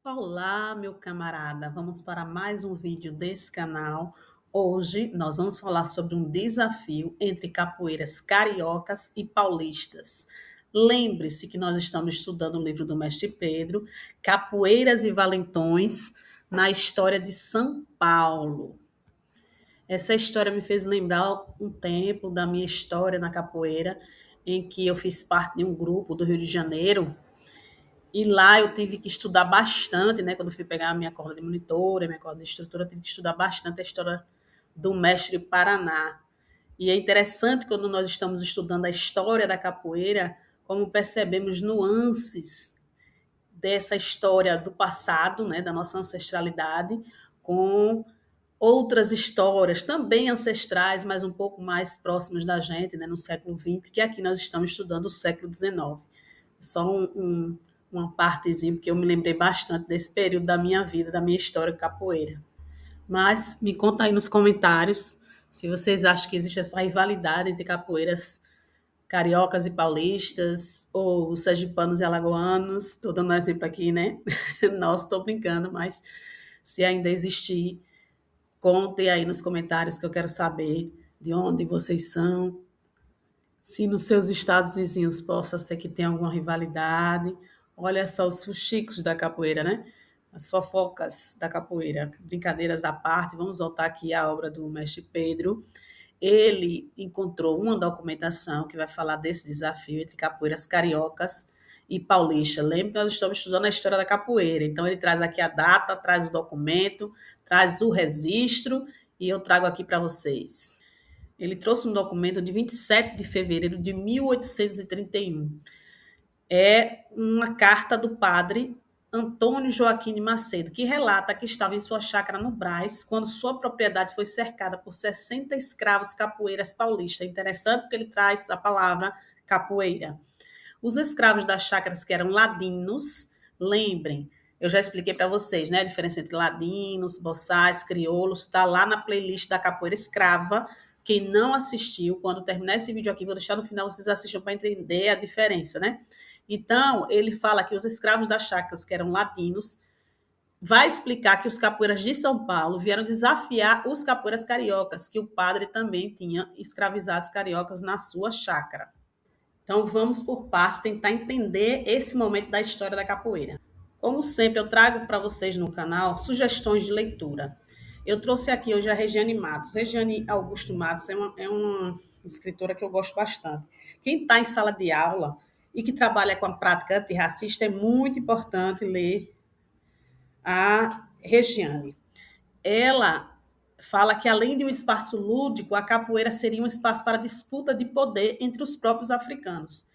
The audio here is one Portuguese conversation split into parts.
Olá, meu camarada. Vamos para mais um vídeo desse canal. Hoje nós vamos falar sobre um desafio entre capoeiras cariocas e paulistas. Lembre-se que nós estamos estudando o livro do Mestre Pedro, Capoeiras e Valentões na história de São Paulo. Essa história me fez lembrar um tempo da minha história na capoeira, em que eu fiz parte de um grupo do Rio de Janeiro. E lá eu tive que estudar bastante, né? Quando eu fui pegar a minha corda de monitora, minha corda de instrutora, eu tive que estudar bastante a história do mestre Paraná. E é interessante quando nós estamos estudando a história da capoeira, como percebemos nuances dessa história do passado, né, da nossa ancestralidade, com outras histórias também ancestrais, mas um pouco mais próximas da gente, né, no século XX, que aqui nós estamos estudando o século XIX. Só uma partezinha, porque eu me lembrei bastante desse período da minha vida, da minha história capoeira. Mas me conta aí nos comentários se vocês acham que existe essa rivalidade entre capoeiras cariocas e paulistas, ou sergipanos e alagoanos. Estou dando um exemplo aqui, né? Nossa, estou brincando, mas se ainda existir, contem aí nos comentários que eu quero saber de onde vocês são, se nos seus estados vizinhos possa ser que tenha alguma rivalidade. Olha só os fuxicos da capoeira, né? As fofocas da capoeira. Brincadeiras à parte, vamos voltar aqui à obra do mestre Pedro. Ele encontrou uma documentação que vai falar desse desafio entre capoeiras cariocas e paulistas. Lembra que nós estamos estudando a história da capoeira. Então, ele traz aqui a data, traz o documento, traz o registro e eu trago aqui para vocês. Ele trouxe um documento de 27 de fevereiro de 1831. É uma carta do padre Antônio Joaquim de Macedo, que relata que estava em sua chácara no Brás, quando sua propriedade foi cercada por 60 escravos capoeiras paulistas. É interessante porque ele traz a palavra capoeira. Os escravos das chácaras que eram ladinos, lembrem, eu já expliquei para vocês, né? A diferença entre ladinos, boçais, crioulos, está lá na playlist da Capoeira Escrava. Quem não assistiu, quando terminar esse vídeo aqui, vou deixar no final, vocês assistam para entender a diferença, né? Então, ele fala que os escravos das chácaras, que eram ladinos, vai explicar que os capoeiras de São Paulo vieram desafiar os capoeiras cariocas, que o padre também tinha escravizados cariocas na sua chácara. Então, vamos por partes tentar entender esse momento da história da capoeira. Como sempre, eu trago para vocês no canal sugestões de leitura. Eu trouxe aqui hoje a Regiane Matos. Regiane Augusto Matos é uma escritora que eu gosto bastante. Quem está em sala de aula e que trabalha com a prática antirracista é muito importante ler a Regiane. Ela fala que, além de um espaço lúdico, a capoeira seria um espaço para disputa de poder entre os próprios africanos.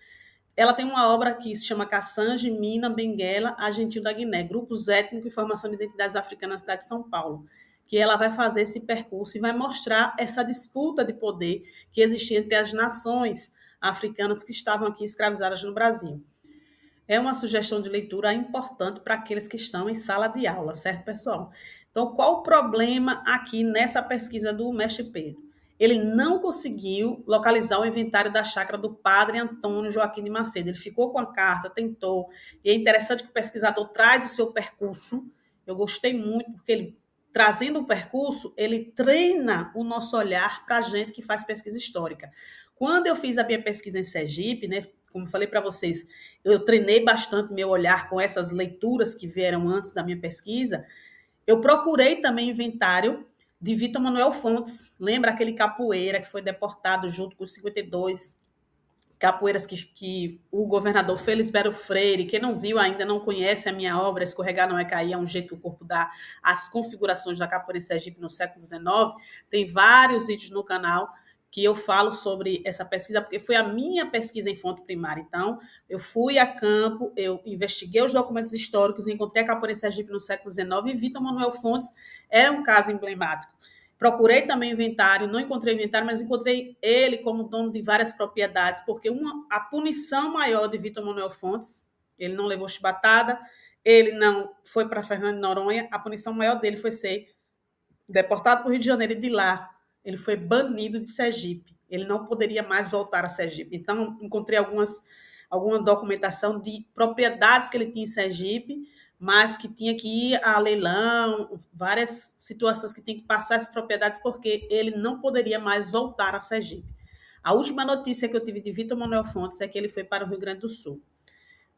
Ela tem uma obra que se chama Cassange, Mina, Benguela, Argentil da Guiné, Grupos Étnicos e Formação de Identidades Africanas na cidade de São Paulo, que ela vai fazer esse percurso e vai mostrar essa disputa de poder que existia entre as nações africanas que estavam aqui escravizadas no Brasil. É uma sugestão de leitura importante para aqueles que estão em sala de aula, certo, pessoal? Então, qual o problema aqui nessa pesquisa do mestre Pedro? Ele não conseguiu localizar o inventário da chácara do padre Antônio Joaquim de Macedo. Ele ficou com a carta, tentou. E é interessante que o pesquisador traz o seu percurso. Eu gostei muito, porque ele, trazendo o percurso, ele treina o nosso olhar para a gente que faz pesquisa histórica. Quando eu fiz a minha pesquisa em Sergipe, né, como falei para vocês, eu treinei bastante meu olhar com essas leituras que vieram antes da minha pesquisa. Eu procurei também inventário de Vitor Manuel Fontes. Lembra aquele capoeira que foi deportado junto com os 52 capoeiras que o governador Felisberto Freire, quem não viu ainda, não conhece a minha obra, Escorregar Não É Cair, é um jeito que o corpo dá as configurações da capoeira em Sergipe no século XIX. Tem vários vídeos no canal que eu falo sobre essa pesquisa, porque foi a minha pesquisa em fonte primária. Então, eu fui a campo, eu investiguei os documentos históricos, encontrei a capoeira em Sergipe no século XIX e Vitor Manuel Fontes é um caso emblemático. Procurei também inventário, não encontrei inventário, mas encontrei ele como dono de várias propriedades, porque a punição maior de Vitor Manuel Fontes, ele não levou chibatada, ele não foi para Fernando de Noronha, a punição maior dele foi ser deportado para o Rio de Janeiro e de lá ele foi banido de Sergipe. Ele não poderia mais voltar a Sergipe. Então, encontrei alguma documentação de propriedades que ele tinha em Sergipe, mas que tinha que ir a leilão, várias situações que tinha que passar essas propriedades, porque ele não poderia mais voltar a Sergipe. A última notícia que eu tive de Vitor Manuel Fontes é que ele foi para o Rio Grande do Sul.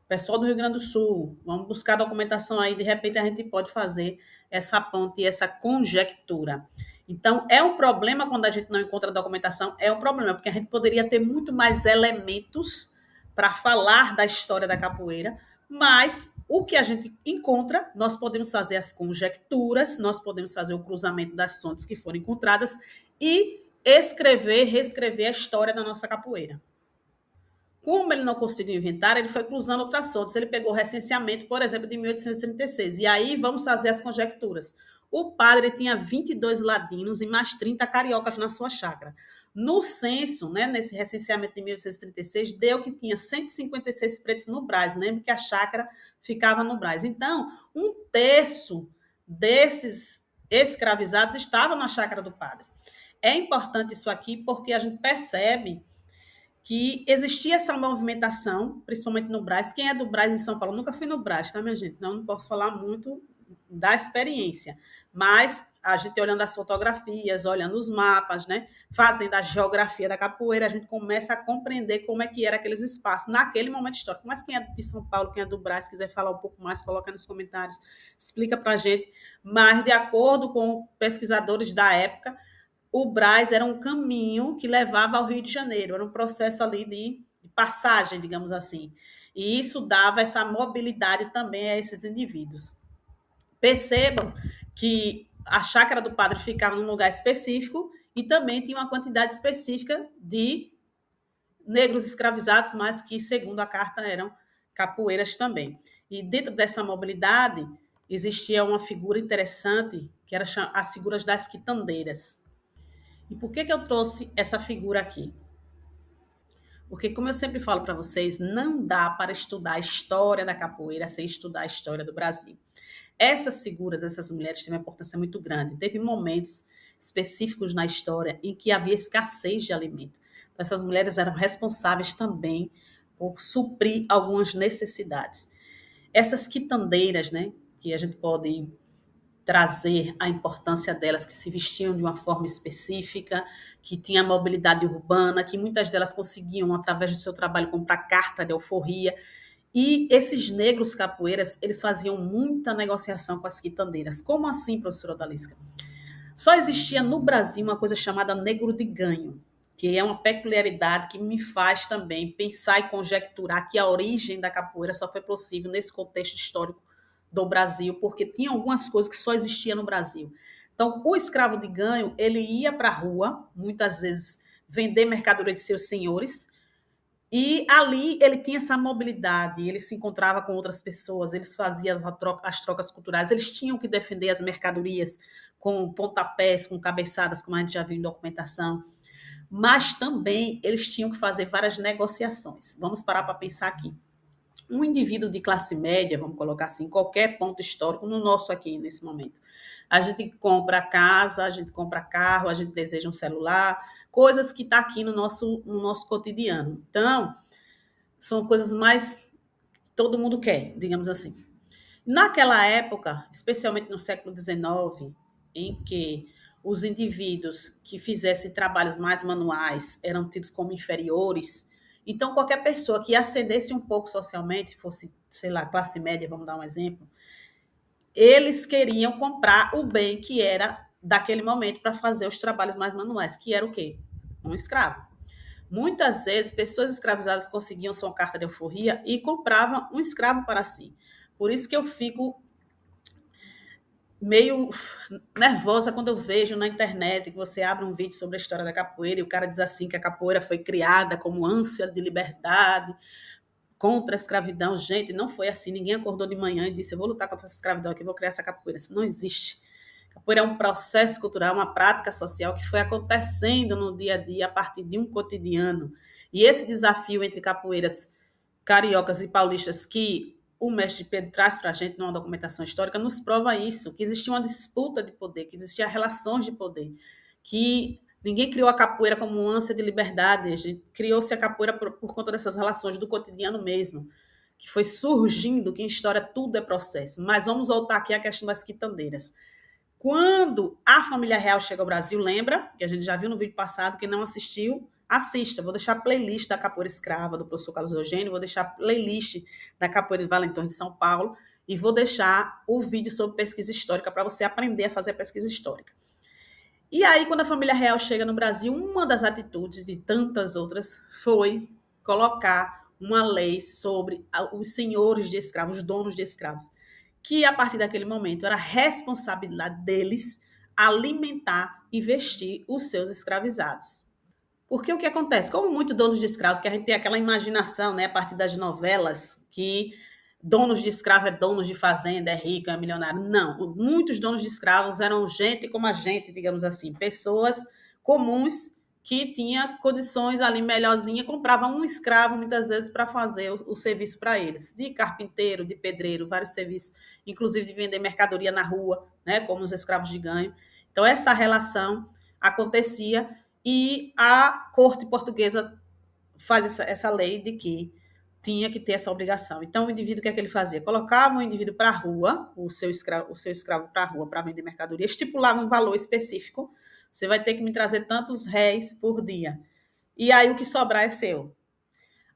Pessoal do Rio Grande do Sul, vamos buscar documentação aí, de repente a gente pode fazer essa ponte e essa conjectura. Então, é um problema quando a gente não encontra documentação, é um problema, porque a gente poderia ter muito mais elementos para falar da história da capoeira, mas o que a gente encontra, nós podemos fazer as conjecturas, nós podemos fazer o cruzamento das fontes que foram encontradas e escrever, reescrever a história da nossa capoeira. Como ele não conseguiu inventar, ele foi cruzando outras fontes. Ele pegou o recenseamento, por exemplo, de 1836. E aí vamos fazer as conjecturas. O padre tinha 22 ladinos e mais 30 cariocas na sua chácara. No censo, né, nesse recenseamento de 1836, deu que tinha 156 pretos no Brás. Lembra que a chácara ficava no Brás. Então, um terço desses escravizados estava na chácara do padre. É importante isso aqui porque a gente percebe que existia essa movimentação, principalmente no Brás. Quem é do Brás em São Paulo? Nunca fui no Brás, tá, minha gente? Não posso falar muito da experiência, mas a gente olhando as fotografias, olhando os mapas, né, fazendo a geografia da capoeira, a gente começa a compreender como é que era aqueles espaços naquele momento histórico. Mas quem é de São Paulo, quem é do Brás, quiser falar um pouco mais, coloca nos comentários, explica para a gente. Mas, de acordo com pesquisadores da época, o Brás era um caminho que levava ao Rio de Janeiro, era um processo ali de passagem, digamos assim. E isso dava essa mobilidade também a esses indivíduos. Percebam que a chácara do padre ficava num lugar específico e também tinha uma quantidade específica de negros escravizados, mas que, segundo a carta, eram capoeiras também. E dentro dessa mobilidade existia uma figura interessante, que era as figuras das quitandeiras. E por que eu trouxe essa figura aqui? Porque, como eu sempre falo para vocês, não dá para estudar a história da capoeira sem estudar a história do Brasil. Essas figuras, essas mulheres têm uma importância muito grande. Teve momentos específicos na história em que havia escassez de alimento. Então, essas mulheres eram responsáveis também por suprir algumas necessidades. Essas quitandeiras, né, que a gente pode trazer a importância delas, que se vestiam de uma forma específica, que tinha mobilidade urbana, que muitas delas conseguiam, através do seu trabalho, comprar carta de alforria. E esses negros capoeiras, eles faziam muita negociação com as quitandeiras. Como assim, professora Odalisca? Só existia no Brasil uma coisa chamada negro de ganho, que é uma peculiaridade que me faz também pensar e conjecturar que a origem da capoeira só foi possível nesse contexto histórico do Brasil, porque tinha algumas coisas que só existiam no Brasil. Então, o escravo de ganho, ele ia para a rua, muitas vezes vender mercadoria de seus senhores, e ali ele tinha essa mobilidade, ele se encontrava com outras pessoas, eles faziam as trocas culturais, eles tinham que defender as mercadorias com pontapés, com cabeçadas, como a gente já viu em documentação, mas também eles tinham que fazer várias negociações. Vamos parar para pensar aqui. Um indivíduo de classe média, vamos colocar assim, qualquer ponto histórico, no nosso aqui, nesse momento. A gente compra casa, a gente compra carro, a gente deseja um celular, coisas que estão aqui no nosso cotidiano. Então, são coisas mais que todo mundo quer, digamos assim. Naquela época, especialmente no século XIX, em que os indivíduos que fizessem trabalhos mais manuais eram tidos como inferiores, então qualquer pessoa que ascendesse um pouco socialmente, fosse, sei lá, classe média, vamos dar um exemplo, eles queriam comprar o bem que era daquele momento para fazer os trabalhos mais manuais, que era o quê? Um escravo. Muitas vezes, pessoas escravizadas conseguiam sua carta de alforria e compravam um escravo para si. Por isso que eu fico meio nervosa quando eu vejo na internet que você abre um vídeo sobre a história da capoeira e o cara diz assim que a capoeira foi criada como ânsia de liberdade contra a escravidão. Gente, não foi assim. Ninguém acordou de manhã e disse, eu vou lutar contra essa escravidão aqui, vou criar essa capoeira. Isso não existe. Capoeira é um processo cultural, uma prática social que foi acontecendo no dia a dia a partir de um cotidiano. E esse desafio entre capoeiras cariocas e paulistas que o mestre Pedro traz para a gente numa documentação histórica nos prova isso, que existia uma disputa de poder, que existiam relações de poder, que ninguém criou a capoeira como ânsia de liberdade, criou-se a capoeira por conta dessas relações do cotidiano mesmo. que foi surgindo, que em história tudo é processo. Mas vamos voltar aqui à questão das quitandeiras. Quando a família real chega ao Brasil, lembra, que a gente já viu no vídeo passado, quem não assistiu, assista. Vou deixar a playlist da Capoeira Escrava, do professor Carlos Eugênio, vou deixar a playlist da Capoeira de Valentões de São Paulo e vou deixar o vídeo sobre pesquisa histórica para você aprender a fazer a pesquisa histórica. E aí, quando a família real chega no Brasil, uma das atitudes de tantas outras foi colocar uma lei sobre os senhores de escravos, os donos de escravos, que a partir daquele momento era responsabilidade deles alimentar e vestir os seus escravizados. Porque o que acontece? Como muito donos de escravos, que a gente tem aquela imaginação, né, a partir das novelas, que donos de escravo é donos de fazenda, é rico, é milionário. Não, muitos donos de escravos eram gente como a gente, digamos assim, pessoas comuns que tinham condições ali melhorzinha, compravam um escravo muitas vezes para fazer o serviço para eles, de carpinteiro, de pedreiro, vários serviços, inclusive de vender mercadoria na rua, né, como os escravos de ganho. Então essa relação acontecia e a corte portuguesa faz essa lei de que tinha que ter essa obrigação. Então, o indivíduo, o que é que ele fazia? Colocava o indivíduo para a rua, o seu escravo para a rua para vender mercadoria, estipulava um valor específico. Você vai ter que me trazer tantos réis por dia. E aí o que sobrar é seu.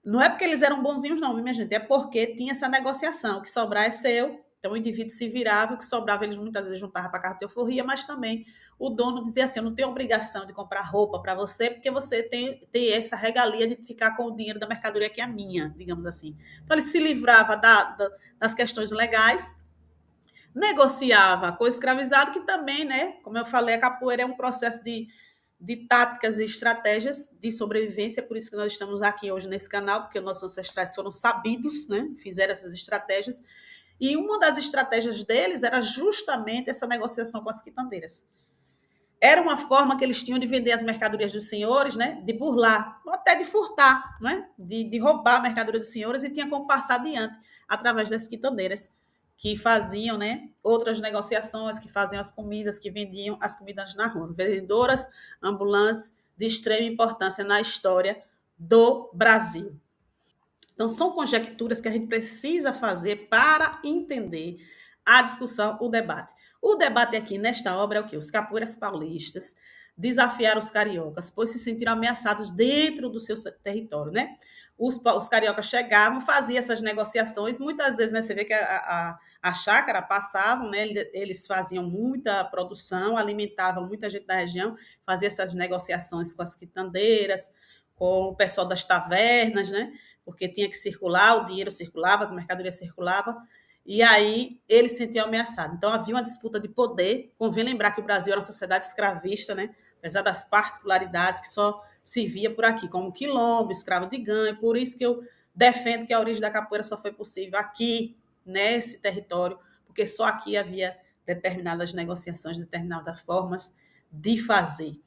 Não é porque eles eram bonzinhos, não, minha gente, é porque tinha essa negociação. O que sobrar é seu. Então, o indivíduo se virava, o que sobrava, eles muitas vezes juntavam para a carta de euforia, mas também o dono dizia assim: eu não tenho obrigação de comprar roupa para você, porque você tem essa regalia de ficar com o dinheiro da mercadoria que é minha, digamos assim. Então, ele se livrava das questões legais, negociava com o escravizado, que também, né, como eu falei, a capoeira é um processo de táticas e estratégias de sobrevivência, por isso que nós estamos aqui hoje nesse canal, porque nossos ancestrais foram sabidos, né, fizeram essas estratégias, e uma das estratégias deles era justamente essa negociação com as quitandeiras. Era uma forma que eles tinham de vender as mercadorias dos senhores, né, de burlar, ou até de furtar, né, de roubar a mercadoria dos senhores, e tinha como passar adiante através das quitandeiras, que faziam, né, outras negociações, que faziam as comidas, que vendiam as comidas na rua. Vendedoras ambulantes de extrema importância na história do Brasil. Então, são conjecturas que a gente precisa fazer para entender a discussão, o debate. O debate aqui nesta obra é o quê? Os capoeiras paulistas desafiaram os cariocas, pois se sentiram ameaçados dentro do seu território, né? Os cariocas chegavam, faziam essas negociações, muitas vezes, né, você vê que a chácara passavam, né, eles faziam muita produção, alimentavam muita gente da região, faziam essas negociações com as quitandeiras, com o pessoal das tavernas, né? Porque tinha que circular, o dinheiro circulava, as mercadorias circulavam, e aí eles se sentiam ameaçados. Então havia uma disputa de poder. Convém lembrar que o Brasil era uma sociedade escravista, né? Apesar das particularidades que só se via por aqui, como quilombo, escravo de ganho. Por isso que eu defendo que a origem da capoeira só foi possível aqui, nesse território, porque só aqui havia determinadas negociações, determinadas formas de fazer.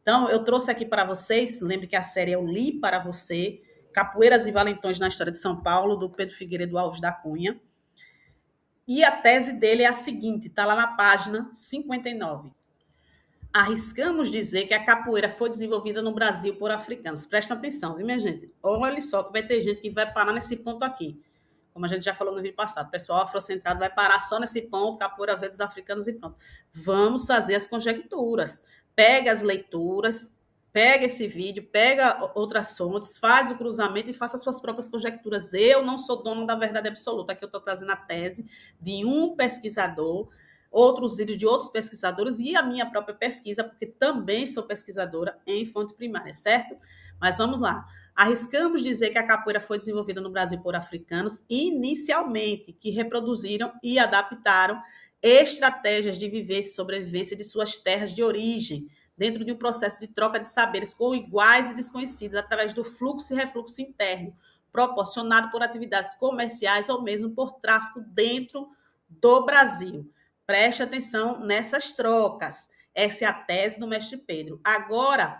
Então, eu trouxe aqui para vocês, lembre que a série Eu Li para Você, Capoeiras e Valentões na História de São Paulo, do Pedro Figueiredo Alves da Cunha. E a tese dele é a seguinte, está lá na página 59. Arriscamos dizer que a capoeira foi desenvolvida no Brasil por africanos. Prestem atenção, viu, minha gente? Olha só que vai ter gente que vai parar nesse ponto aqui. Como a gente já falou no vídeo passado, o pessoal afrocentrado vai parar só nesse ponto, capoeira veio dos africanos e pronto. Vamos fazer as conjecturas. Pega as leituras, pega esse vídeo, pega outras fontes, faz o cruzamento e faça as suas próprias conjecturas. Eu não sou dono da verdade absoluta. Aqui eu estou trazendo a tese de um pesquisador, outros vídeos de outros pesquisadores e a minha própria pesquisa, porque também sou pesquisadora em fonte primária, certo? Mas vamos lá. Arriscamos dizer que a capoeira foi desenvolvida no Brasil por africanos inicialmente, que reproduziram e adaptaram estratégias de vivência e sobrevivência de suas terras de origem, dentro de um processo de troca de saberes com iguais e desconhecidos, através do fluxo e refluxo interno, proporcionado por atividades comerciais ou mesmo por tráfico dentro do Brasil. Preste atenção nessas trocas. Essa é a tese do mestre Pedro. Agora,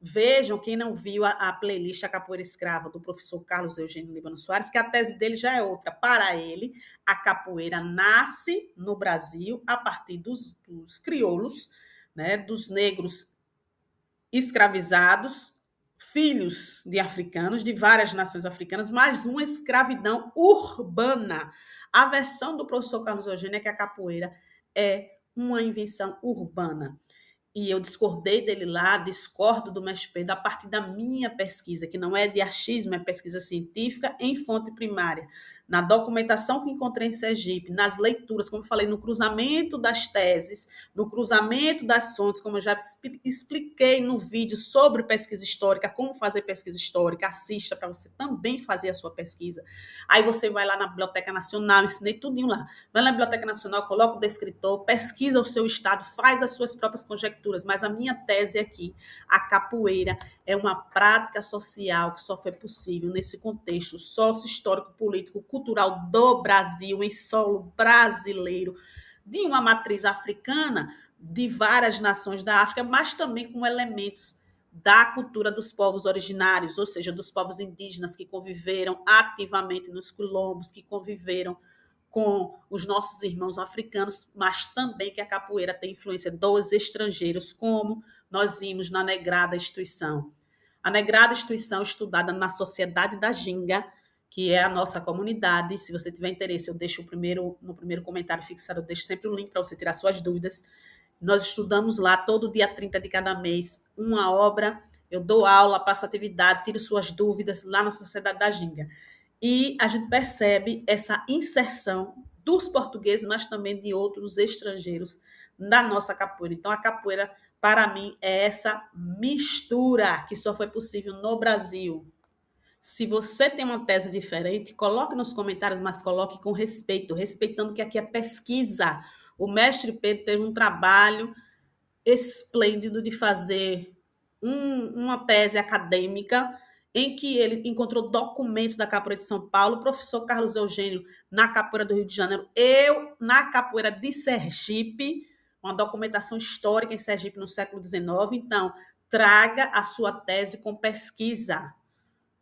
vejam, quem não viu a playlist A Capoeira Escrava, do professor Carlos Eugênio Líbano Soares, que a tese dele já é outra. Para ele, a capoeira nasce no Brasil a partir dos crioulos, né, dos negros escravizados, filhos de africanos, de várias nações africanas, mas uma escravidão urbana. A versão do professor Carlos Eugênio é que a capoeira é uma invenção urbana. E eu discordei dele lá, discordo do mestre Pedro a partir da minha pesquisa, que não é de achismo, é pesquisa científica em fonte primária. Na documentação que encontrei em Sergipe, nas leituras, como eu falei, no cruzamento das teses, no cruzamento das fontes, como eu já expliquei no vídeo sobre pesquisa histórica, como fazer pesquisa histórica, assista para você também fazer a sua pesquisa. Aí você vai lá na Biblioteca Nacional, ensinei tudinho lá. Vai na Biblioteca Nacional, coloca o descritor, pesquisa o seu estado, faz as suas próprias conjecturas, mas a minha tese aqui, a capoeira é uma prática social que só foi possível nesse contexto sócio-histórico, político, cultural do Brasil, em solo brasileiro, de uma matriz africana, de várias nações da África, mas também com elementos da cultura dos povos originários, ou seja, dos povos indígenas que conviveram ativamente nos quilombos, que conviveram com os nossos irmãos africanos, mas também que a capoeira tem influência dos estrangeiros, como nós vimos na Negrada Instituição. A Negrada Instituição, estudada na Sociedade da Ginga, que é a nossa comunidade. Se você tiver interesse, eu deixo no primeiro comentário fixado, eu deixo sempre o link para você tirar suas dúvidas. Nós estudamos lá todo dia 30 de cada mês uma obra, eu dou aula, passo atividade, tiro suas dúvidas lá na Sociedade da Ginga. E a gente percebe essa inserção dos portugueses, mas também de outros estrangeiros na nossa capoeira. Então, a capoeira, para mim, é essa mistura que só foi possível no Brasil. Se você tem uma tese diferente, coloque nos comentários, mas coloque com respeito, respeitando que aqui é pesquisa. O mestre Pedro teve um trabalho esplêndido de fazer uma tese acadêmica em que ele encontrou documentos da capoeira de São Paulo, o professor Carlos Eugênio na capoeira do Rio de Janeiro, eu na capoeira de Sergipe, uma documentação histórica em Sergipe no século XIX. Então, traga a sua tese com pesquisa,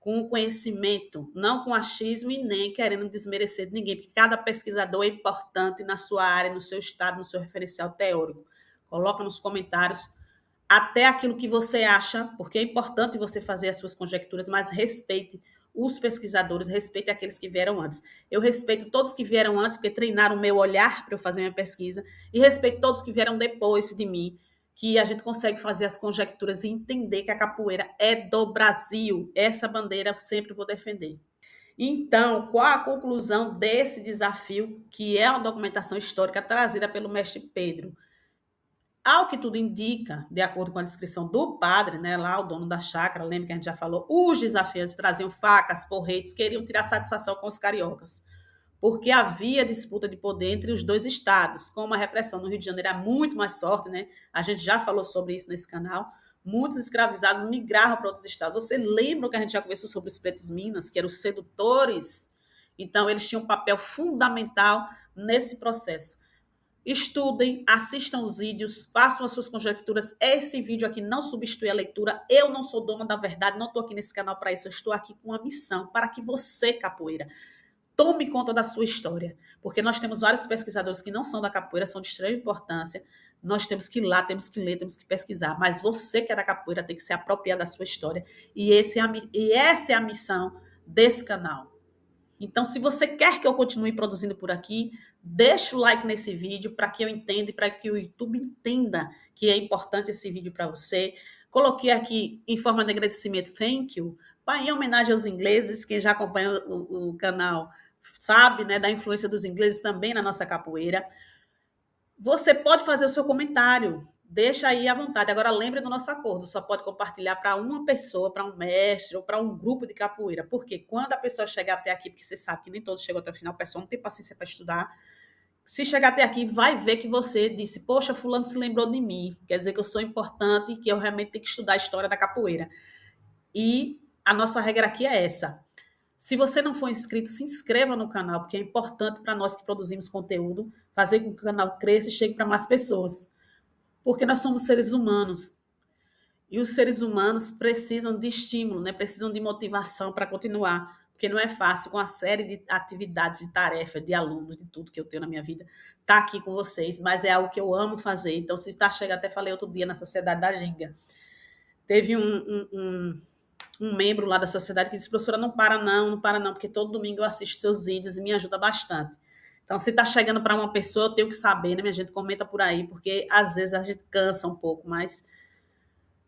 com conhecimento, não com achismo e nem querendo desmerecer de ninguém, porque cada pesquisador é importante na sua área, no seu estado, no seu referencial teórico. Coloca nos comentários até aquilo que você acha, porque é importante você fazer as suas conjecturas, mas respeite os pesquisadores, respeite aqueles que vieram antes. Eu respeito todos que vieram antes, porque treinaram o meu olhar para eu fazer minha pesquisa, e respeito todos que vieram depois de mim, que a gente consegue fazer as conjecturas e entender que a capoeira é do Brasil. Essa bandeira eu sempre vou defender. Então, qual a conclusão desse desafio, que é a documentação histórica trazida pelo mestre Pedro? Ao que tudo indica, de acordo com a descrição do padre, né, lá o dono da chácara, lembra que a gente já falou, os desafiantes traziam facas, porretes, queriam tirar satisfação com os cariocas, porque havia disputa de poder entre os dois estados. Como a repressão no Rio de Janeiro era muito mais forte, né? A gente já falou sobre isso nesse canal. Muitos escravizados migravam para outros estados. Você lembra que a gente já conversou sobre os pretos Minas, que eram os sedutores? Então, eles tinham um papel fundamental nesse processo. Estudem, assistam os vídeos, façam as suas conjecturas. Esse vídeo aqui não substitui a leitura. Eu não sou dona da verdade, não estou aqui nesse canal para isso. Eu estou aqui com uma missão para que você, capoeira, tome conta da sua história, porque nós temos vários pesquisadores que não são da capoeira, são de extrema importância. Nós temos que ir lá, temos que ler, temos que pesquisar, mas você que é da capoeira tem que se apropriar da sua história, e essa é a missão desse canal. Então, se você quer que eu continue produzindo por aqui, deixa o like nesse vídeo para que eu entenda e para que o YouTube entenda que é importante esse vídeo para você. Coloquei aqui em forma de agradecimento, thank you, em homenagem aos ingleses, quem já acompanha o canal sabe, né, da influência dos ingleses também na nossa capoeira. Você pode fazer o seu comentário, deixa aí à vontade. Agora, lembre do nosso acordo, só pode compartilhar para uma pessoa, para um mestre ou para um grupo de capoeira. Porque quando a pessoa chegar até aqui, porque você sabe que nem todos chegam até o final, a pessoa não tem paciência para estudar, se chegar até aqui, vai ver que você disse, poxa, fulano se lembrou de mim, quer dizer que eu sou importante e que eu realmente tenho que estudar a história da capoeira. E a nossa regra aqui é essa. Se você não for inscrito, se inscreva no canal, porque é importante para nós que produzimos conteúdo, fazer com que o canal cresça e chegue para mais pessoas. Porque nós somos seres humanos. E os seres humanos precisam de estímulo, né? Precisam de motivação para continuar. Porque não é fácil, com a série de atividades, de tarefas, de alunos, de tudo que eu tenho na minha vida, estar aqui com vocês. Mas é algo que eu amo fazer. Então, se está chegando, até falei outro dia na Sociedade da Ginga. Teve um membro lá da sociedade que disse, professora, não para não, não para não, porque todo domingo eu assisto seus vídeos e me ajuda bastante. Então, se está chegando para uma pessoa, eu tenho que saber, né, minha gente? Comenta por aí, porque às vezes a gente cansa um pouco, mas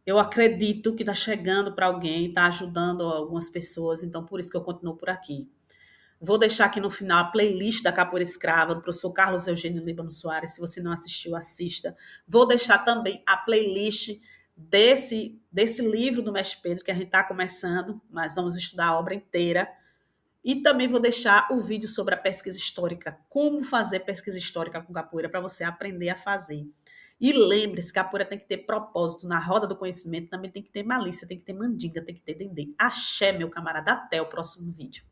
eu acredito que está chegando para alguém, está ajudando algumas pessoas, então por isso que eu continuo por aqui. Vou deixar aqui no final a playlist da Capoeira Escrava, do professor Carlos Eugênio Líbano Soares. Se você não assistiu, assista. Vou deixar também a playlist desse livro do Mestre Pedro, que a gente está começando, mas vamos estudar a obra inteira. E também vou deixar o vídeo sobre a pesquisa histórica, como fazer pesquisa histórica com capoeira, para você aprender a fazer. E lembre-se, capoeira tem que ter propósito. Na roda do conhecimento também tem que ter malícia, tem que ter mandinga, tem que ter dendê. Axé, meu camarada. Até o próximo vídeo.